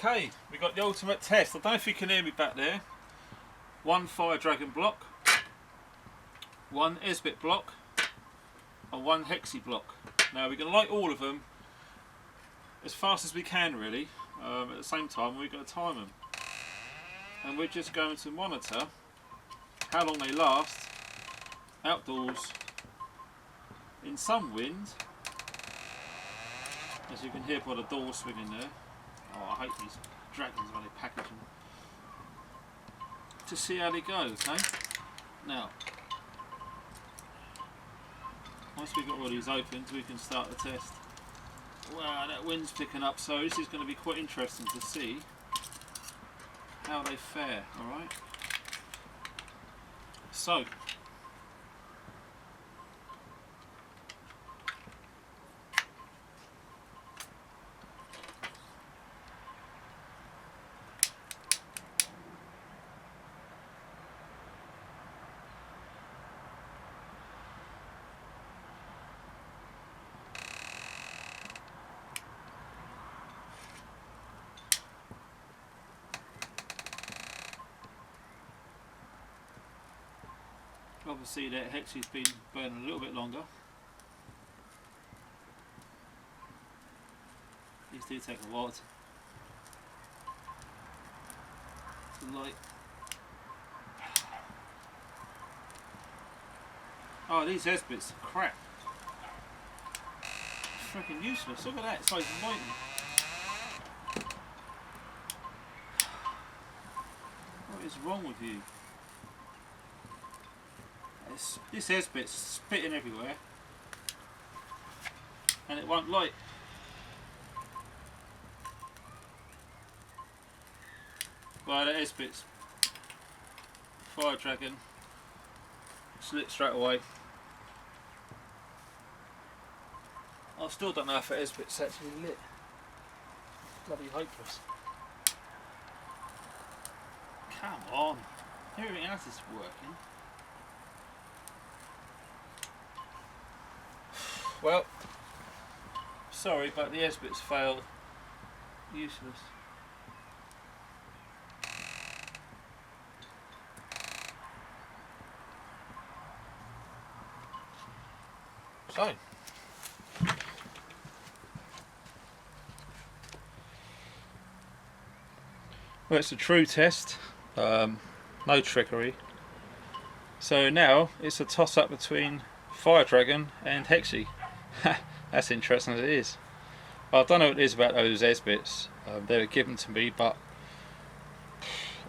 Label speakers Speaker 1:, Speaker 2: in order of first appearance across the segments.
Speaker 1: Okay, we got the ultimate test. I don't know if you can hear me back there. One Firedragon block, one Esbit block, and one Hexi block. Now we're going to light all of them as fast as we can, really. At the same time, we're going to time them, and we're just going to monitor how long they last outdoors in some wind, as you can hear by the door swinging there. Oh, I hate these dragons when they package them. To see how they go, okay? Now, once we've got all these opened, we can start the test. Wow, that wind's picking up, so this is going to be quite interesting to see how they fare, alright? So, obviously that Hexi's been burning a little bit longer. These do take a while to light. Oh, these Esbits are crap. Freaking useless. Look at that, it's not even lighting. What is wrong with you? This Esbit's spitting everywhere and it won't light. Well, the Esbit's Firedragon lit straight away. I still don't know if the Esbit's actually lit. Bloody hopeless. Come on, everything else is working. Well, sorry, but the Esbit's failed. Useless. So, well, it's a true test, no trickery. So now it's a toss up between Firedragon and Hexi. That's interesting as it is. I don't know what it is about those Esbits. They were given to me, but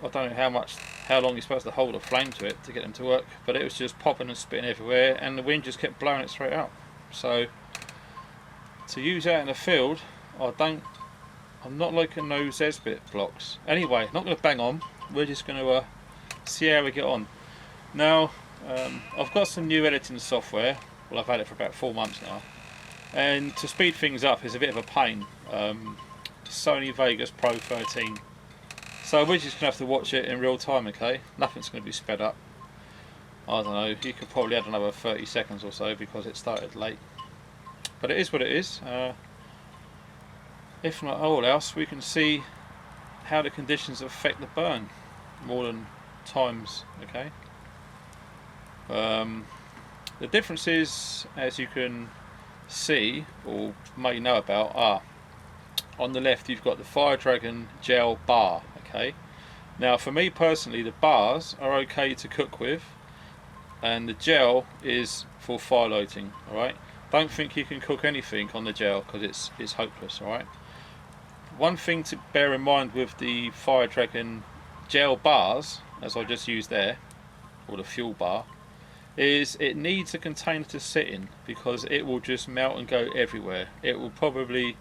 Speaker 1: I don't know how long you're supposed to hold a flame to it to get them to work. But it was just popping and spitting everywhere, and the wind just kept blowing it straight out. So to use out in the field, I'm not liking those Esbit blocks. Anyway, not going to bang on. We're just going to see how we get on. Now, I've got some new editing software. Well, I've had it for about 4 months now, and to speed things up is a bit of a pain. Sony Vegas Pro 13. So we're just going to have to watch it in real time, okay? Nothing's going to be sped up. I don't know, you could probably add another 30 seconds or so because it started late. But it is what it is. If not all else, we can see how the conditions affect the burn more than times, okay? The differences, as you can see or may know about, are on the left you've got the Firedragon gel bar, okay? Now for me personally, the bars are okay to cook with, and the gel is for fire lighting, alright? Don't think you can cook anything on the gel because it's hopeless, alright? One thing to bear in mind with the Firedragon gel bars, as I just used there, or the fuel bar, is it needs a container to sit in because it will just melt and go everywhere. It will probably,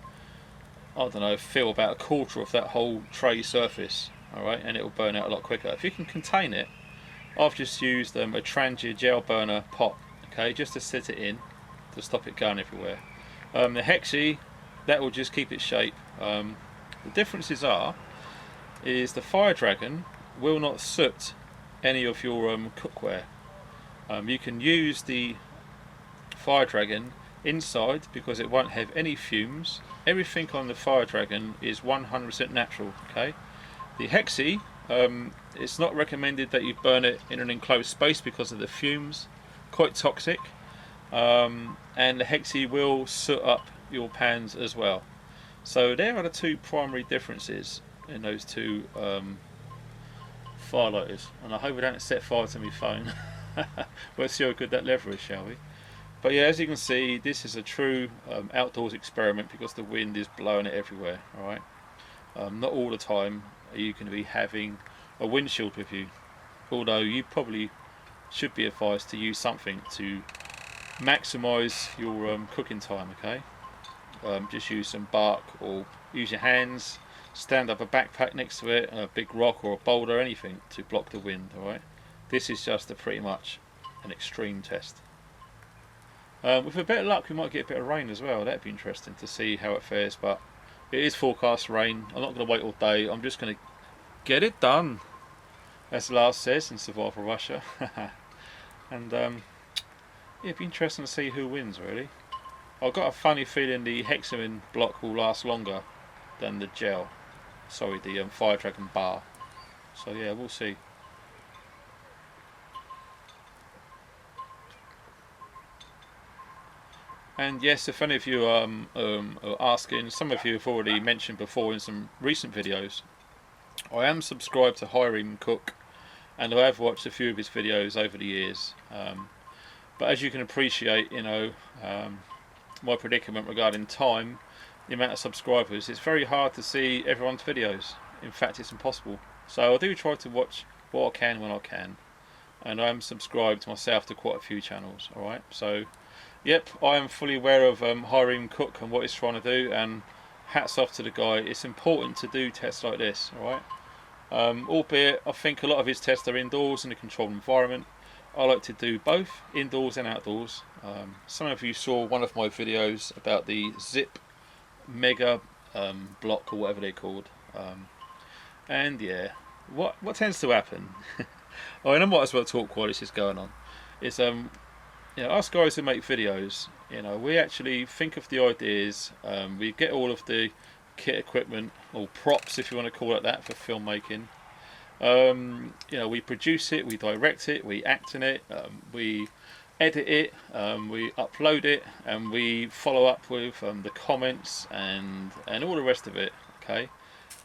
Speaker 1: I don't know, fill about a quarter of that whole tray surface, alright, and it will burn out a lot quicker. If you can contain it, I've just used a Trangia gel burner pot, okay, just to sit it in to stop it going everywhere. The Hexi, that will just keep its shape. The differences is the Firedragon will not soot any of your cookware. You can use the Firedragon inside, because it won't have any fumes, everything on the Firedragon is 100% natural. Okay, the Hexi, it's not recommended that you burn it in an enclosed space because of the fumes, quite toxic, and the Hexi will soot up your pans as well. So there are the two primary differences in those two firelighters, and I hope I don't set fire to my phone. Let's see how good that leather is, shall we? But yeah, as you can see, this is a true outdoors experiment because the wind is blowing it everywhere. Alright, not all the time are you going to be having a windshield with you, although you probably should be advised to use something to maximise your cooking time. Okay, just use some bark or use your hands, stand up a backpack next to it, a big rock or a boulder, anything to block the wind. Alright, this is just pretty much an extreme test. With a bit of luck we might get a bit of rain as well. That'd be interesting to see how it fares, but it is forecast rain. I'm not going to wait all day, I'm just going to get it done, as Lars says in Survival Russia. And yeah, it'd be interesting to see who wins, really. I've got a funny feeling the Hexi Block will last longer than the gel, sorry, the Firedragon bar. So yeah, we'll see. And yes, if any of you are asking, some of you have already mentioned before in some recent videos, I am subscribed to Hexi Cook, and I have watched a few of his videos over the years. But as you can appreciate, you know, my predicament regarding time, the amount of subscribers, it's very hard to see everyone's videos. In fact, it's impossible. So I do try to watch what I can when I can, and I am subscribed myself to quite a few channels. Alright, so yep, I am fully aware of Hexi Cook and what he's trying to do, and hats off to the guy. It's important to do tests like this, alright? Albeit I think a lot of his tests are indoors in a controlled environment. I like to do both indoors and outdoors. Some of you saw one of my videos about the Zip Mega Block or whatever they're called, and yeah, what tends to happen, I mean, I might as well talk while this is going on, is you know, us guys who make videos, you know, we actually think of the ideas, we get all of the kit equipment, or props if you want to call it that, for filmmaking. You know, we produce it, we direct it, we act in it, we edit it, we upload it, and we follow up with the comments and all the rest of it. Okay,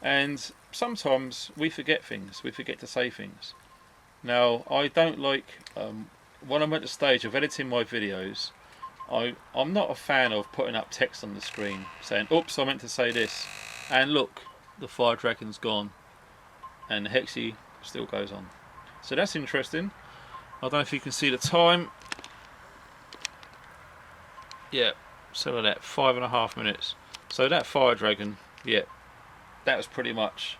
Speaker 1: and sometimes we forget things, we forget to say things. Now, I don't like when I'm at the stage of editing my videos, I'm not a fan of putting up text on the screen saying, oops, I meant to say this, and look, the Firedragon's gone and the Hexi still goes on. So that's interesting. I don't know if you can see the time. Yeah, so that 5.5 minutes. So that Firedragon, yeah, that was pretty much,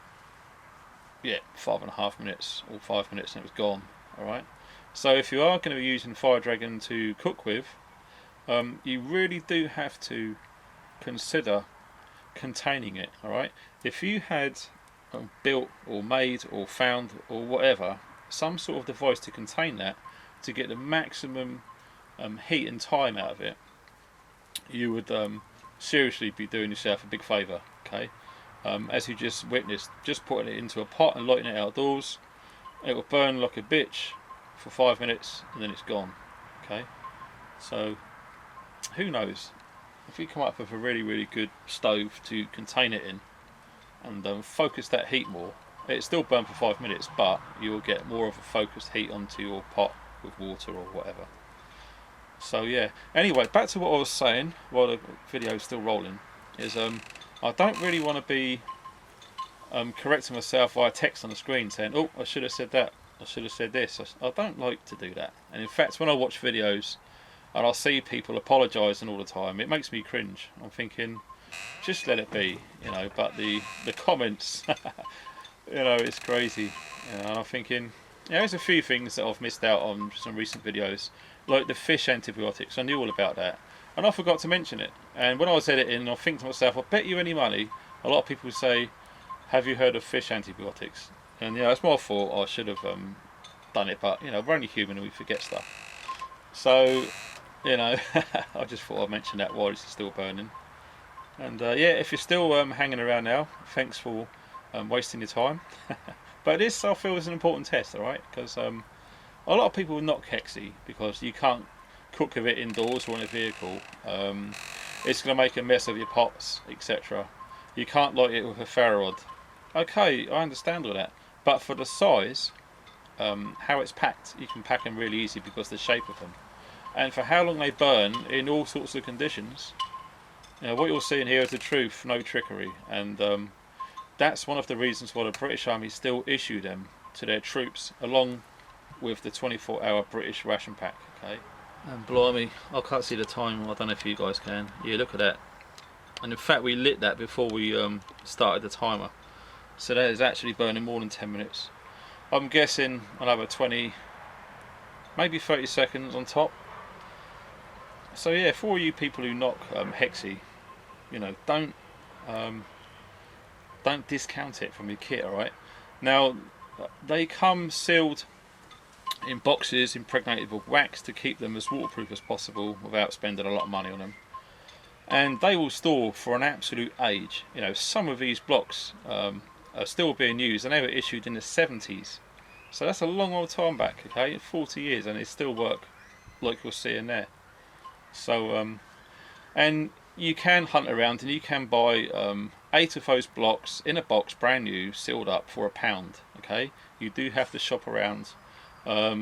Speaker 1: yeah, 5.5 minutes or 5 minutes and it was gone. Alright, so if you are going to be using Firedragon to cook with, you really do have to consider containing it. Alright, if you had built or made or found or whatever some sort of device to contain that, to get the maximum heat and time out of it, you would seriously be doing yourself a big favour. Okay, as you just witnessed, just putting it into a pot and lighting it outdoors, it will burn like a bitch for 5 minutes and then it's gone. Okay, so who knows, if we come up with a really good stove to contain it in and focus that heat more, it's still burn for 5 minutes, but you'll get more of a focused heat onto your pot with water or whatever. So yeah, anyway, back to what I was saying while the video is still rolling, is I don't really want to be correcting myself via text on the screen saying, oh, I should have said that, I should have said this. I don't like to do that, and in fact when I watch videos and I see people apologising all the time, it makes me cringe. I'm thinking, just let it be, you know. But the comments, you know, it's crazy. You know, and I'm thinking, you know, there's a few things that I've missed out on some recent videos, like the fish antibiotics. I knew all about that, and I forgot to mention it. And when I was editing, I think to myself, I bet you any money, a lot of people say, have you heard of fish antibiotics? And you know, it's my fault. I should have done it, but you know, we're only human and we forget stuff. So you know, I just thought I'd mention that while it's still burning. And yeah, if you're still hanging around now, thanks for wasting your time. But this, I feel, is an important test, alright? Because a lot of people knock Hexi because you can't cook with it indoors or in a vehicle. It's going to make a mess of your pots, etc. You can't light it with a ferro rod. Okay, I understand all that. But for the size, how it's packed, you can pack them really easy because of the shape of them. And for how long they burn in all sorts of conditions, you know, what you're seeing here is the truth, no trickery. And that's one of the reasons why the British Army still issue them to their troops, along with the 24-hour British ration pack. Okay. And blimey, I can't see the time. I don't know if you guys can. Yeah, look at that. And in fact, we lit that before we started the timer, so that is actually burning more than 10 minutes. I'm guessing another 20, maybe 30 seconds on top. So yeah, for all you people who knock Hexi, you know, don't discount it from your kit. All right. Now they come sealed in boxes impregnated with wax to keep them as waterproof as possible without spending a lot of money on them. And they will store for an absolute age. You know, some of these blocks are still being used, and they were issued in the 70s. So that's a long old time back, okay, 40 years, and they still work like you're seeing there. So, and you can hunt around and you can buy 8 of those blocks in a box, brand new, sealed up for £1. Okay, you do have to shop around. I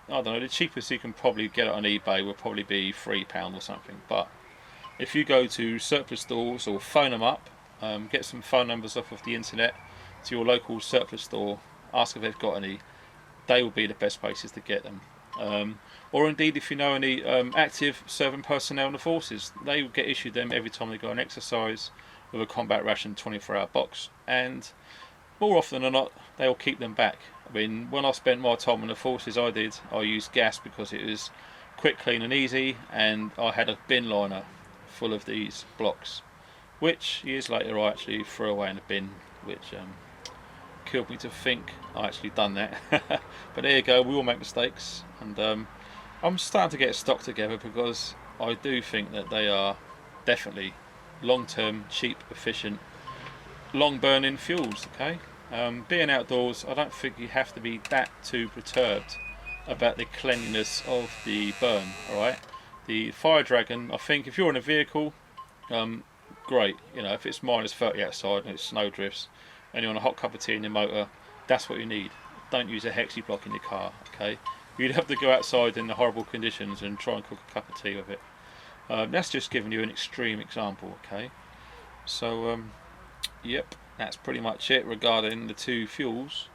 Speaker 1: don't know, the cheapest you can probably get it on eBay will probably be £3 or something. But if you go to surplus stores or phone them up, get some phone numbers off of the internet to your local surplus store, ask if they've got any, they will be the best places to get them. Or indeed, if you know any active serving personnel in the forces, they will get issued them every time they go on exercise with a combat ration 24-hour box, and more often than not they will keep them back. I mean, when I spent my time in the forces, I used gas because it was quick, clean and easy, and I had a bin liner full of these blocks, which years later I actually threw away in a bin, which killed me to think I actually done that. But there you go, we all make mistakes, and I'm starting to get stock together because I do think that they are definitely long-term, cheap, efficient, long-burning fuels. Okay, being outdoors, I don't think you have to be that too perturbed about the cleanliness of the burn. All right, the Firedragon, I think if you're in a vehicle, great. You know, if it's -30 outside and it snow drifts, and you want a hot cup of tea in your motor, that's what you need. Don't use a Hexi Block in your car. Okay, you'd have to go outside in the horrible conditions and try and cook a cup of tea with it. That's just giving you an extreme example. Okay, so yep, that's pretty much it regarding the two fuels.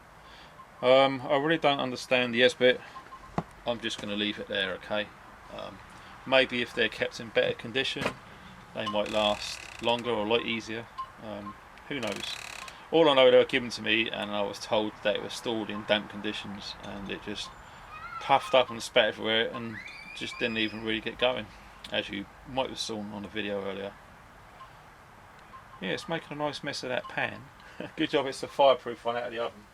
Speaker 1: I really don't understand the S bit. I'm just going to leave it there. Okay, maybe if they're kept in better condition, they might last longer or a lot easier. Who knows? All I know, they were given to me and I was told that it was stored in damp conditions, and it just puffed up and spat everywhere and just didn't even really get going, as you might have seen on the video earlier. Yeah, it's making a nice mess of that pan. Good job it's a fireproof one out of the oven.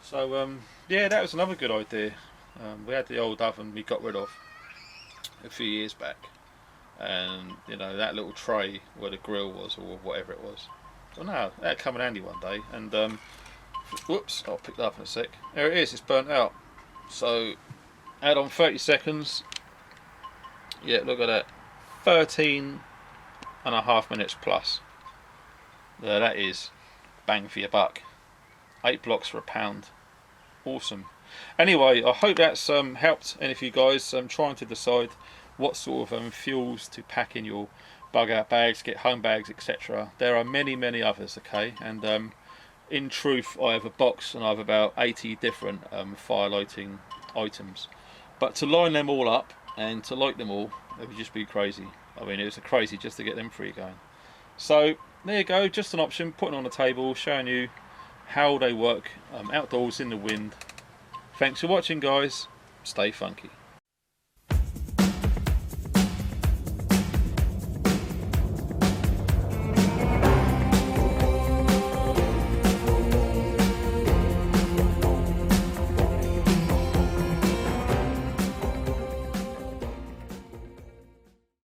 Speaker 1: So yeah, that was another good idea. We had the old oven we got rid of a few years back, and you know, that little tray where the grill was, or whatever it was, well, no, that'd come in handy one day. And whoops, I'll pick that up in a sec. There it is, it's burnt out. So add on 30 seconds. Yeah, look at that, 13.5 minutes plus. There, that is bang for your buck. 8 blocks for £1. Awesome. Anyway, I hope that's helped any of you guys trying to decide what sort of fuels to pack in your bug out bags, get home bags, etc. There are many others. Okay, and in truth, I have a box and I have about 80 different fire lighting items, but to line them all up and to light them all, it would just be crazy. I mean, it was crazy just to get them free going. So there you go, just an option, putting on the table, showing you how they work outdoors in the wind. Thanks for watching, guys. Stay funky.